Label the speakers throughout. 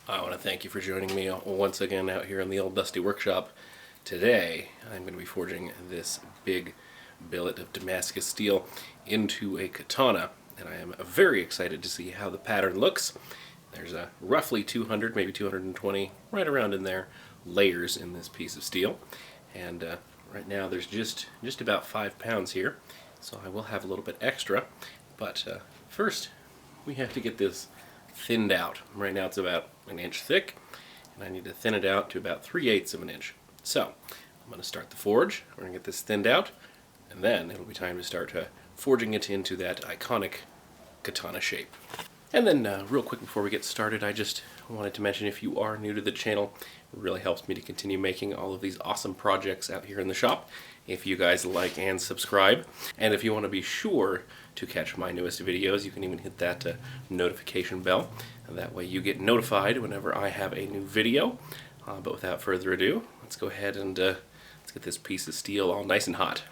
Speaker 1: I want to thank you for joining me once again out here in the old dusty workshop. Today I'm going to be forging this big billet of Damascus steel into a katana, and I am very excited to see how the pattern looks. There's a roughly 200, maybe 220, right around in there, layers in this piece of steel, and right now there's just about 5 pounds here, so I will have a little bit extra, but first we have to get this thinned out. Right now it's about an inch thick, and I need to thin it out to about 3/8 of an inch. So I'm going to start the forge. We're going to get this thinned out, and then it'll be time to start forging it into that iconic katana shape. And then real quick before we get started, I just wanted to mention, if you are new to the channel, it really helps me to continue making all of these awesome projects out here in the shop, if you guys like and subscribe. And if you want to be sure to catch my newest videos, you can even hit that notification bell, and that way you get notified whenever I have a new video. But without further ado, let's go ahead and let's get this piece of steel all nice and hot.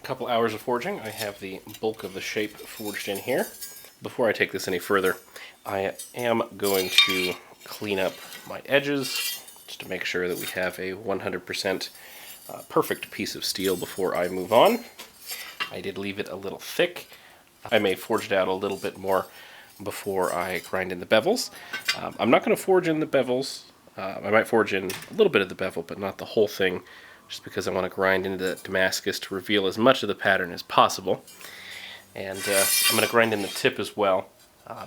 Speaker 1: couple hours of forging, I have the bulk of the shape forged in here. Before I take this any further, I am going to clean up my edges just to make sure that we have a 100% perfect piece of steel before I move on. I did leave it a little thick. I may forge it out a little bit more before I grind in the bevels. I'm not going to forge in the bevels. I might forge in a little bit of the bevel, but not the whole thing, just because I want to grind into the Damascus to reveal as much of the pattern as possible. And I'm going to grind in the tip as well,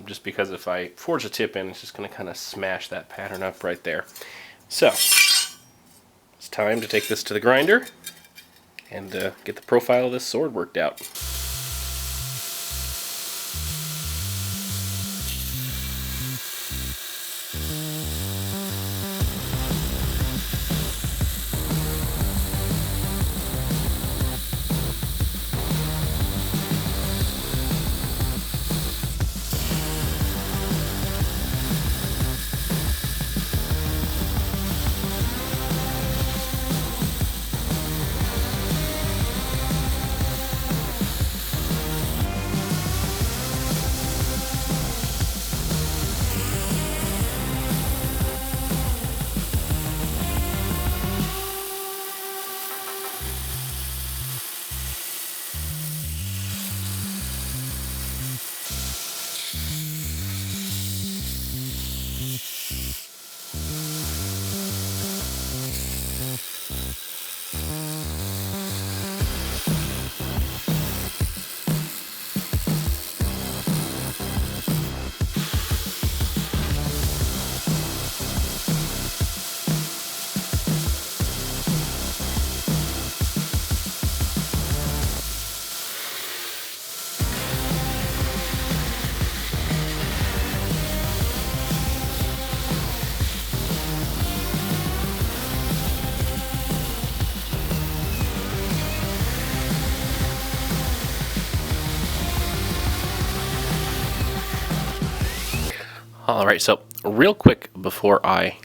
Speaker 1: just because if I forge the tip in, it's just going to kind of smash that pattern up right there. So, it's time to take this to the grinder and get the profile of this sword worked out. Alright, so real quick before I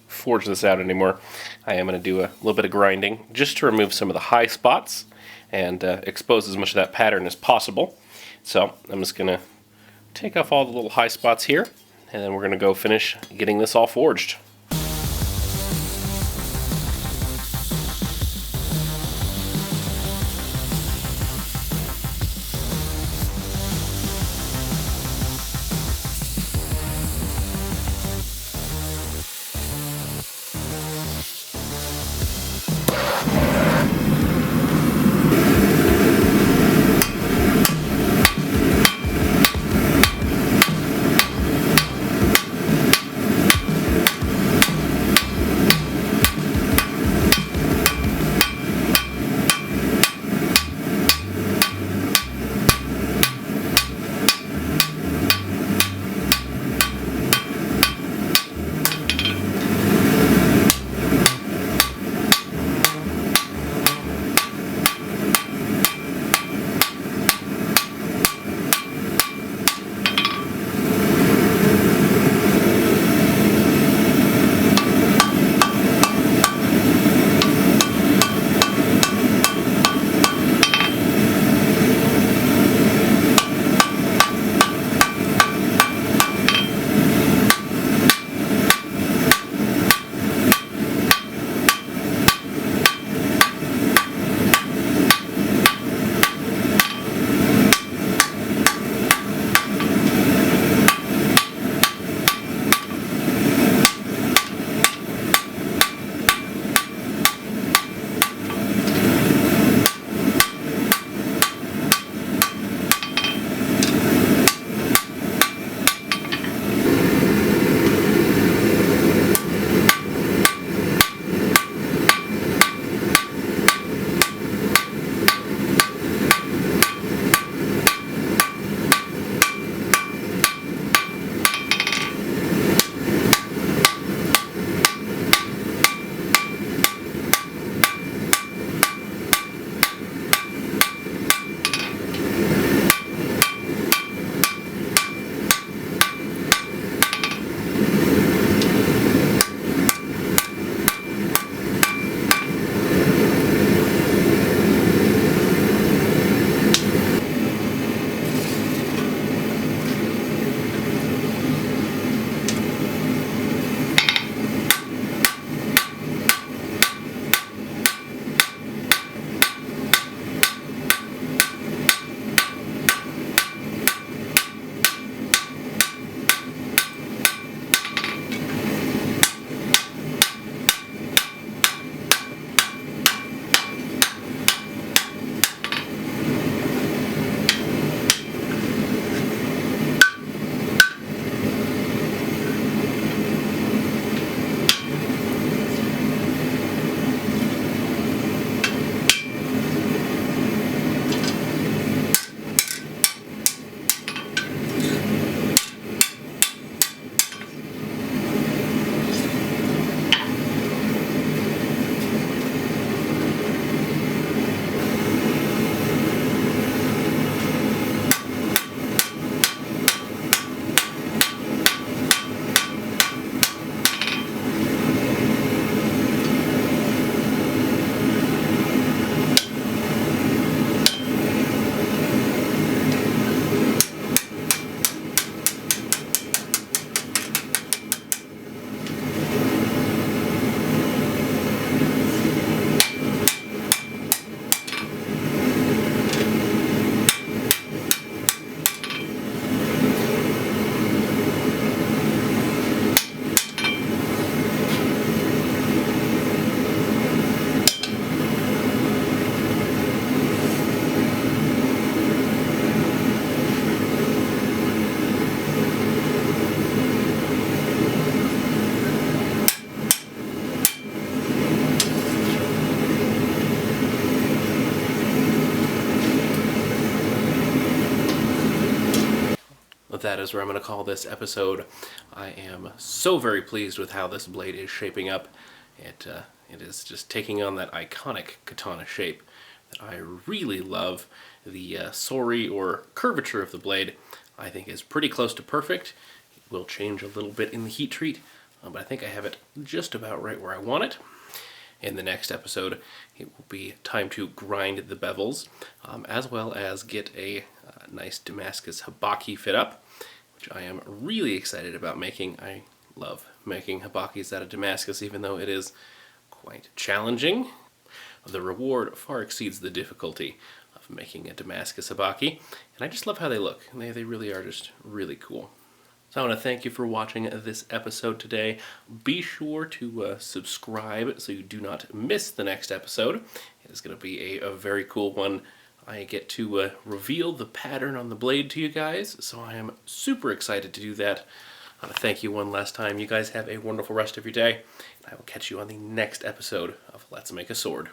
Speaker 1: forge this out anymore, I am going to do a little bit of grinding just to remove some of the high spots and expose as much of that pattern as possible. So I'm just going to take off all the little high spots here, and then we're going to go finish getting this all forged. that is where I'm going to call this episode. I am so very pleased with how this blade is shaping up. It is just taking on that iconic katana shape that I really love. The Sori, or curvature of the blade, I think is pretty close to perfect. It will change a little bit in the heat treat, but I think I have it just about right where I want it. In the next episode, it will be time to grind the bevels, as well as get a nice Damascus habaki fit up, which I am really excited about making. I love making habakis out of Damascus, even though it is quite challenging. The reward far exceeds the difficulty of making a Damascus habaki, and I just love how they look. They really are just really cool. So I want to thank you for watching this episode today. Be sure to subscribe so you do not miss the next episode. It is going to be a very cool one. I get to reveal the pattern on the blade to you guys, so I am super excited to do that. I want to thank you one last time. You guys have a wonderful rest of your day, and I will catch you on the next episode of Let's Make a Sword.